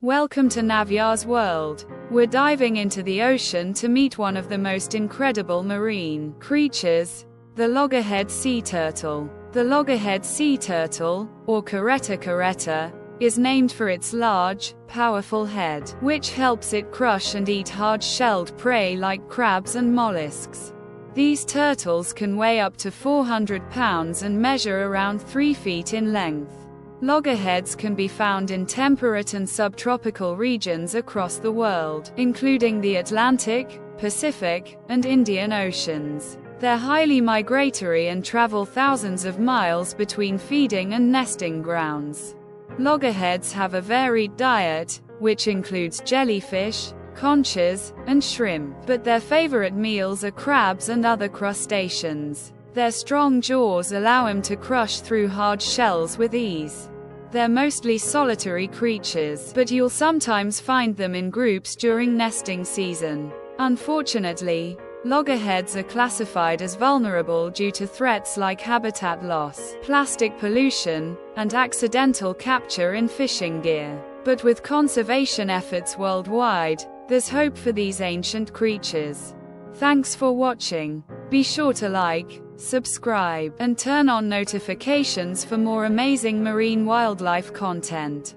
Welcome to Navya's world. We're diving into the ocean to meet one of the most incredible marine creatures, the loggerhead sea turtle. The loggerhead sea turtle, or caretta caretta, is named for its large, powerful head, which helps it crush and eat hard-shelled prey like crabs and mollusks. These turtles can weigh up to 400 pounds and measure around 3 feet in length. Loggerheads can be found in temperate and subtropical regions across the world, including the Atlantic, Pacific, and Indian Oceans. They're highly migratory and travel thousands of miles between feeding and nesting grounds. Loggerheads have a varied diet, which includes jellyfish, conchs, and shrimp, but their favorite meals are crabs and other crustaceans. Their strong jaws allow them to crush through hard shells with ease. They're mostly solitary creatures, but you'll sometimes find them in groups during nesting season. Unfortunately, loggerheads are classified as vulnerable due to threats like habitat loss, plastic pollution, and accidental capture in fishing gear. But with conservation efforts worldwide, there's hope for these ancient creatures. Thanks for watching. Be sure to like, subscribe, and turn on notifications for more amazing marine wildlife content.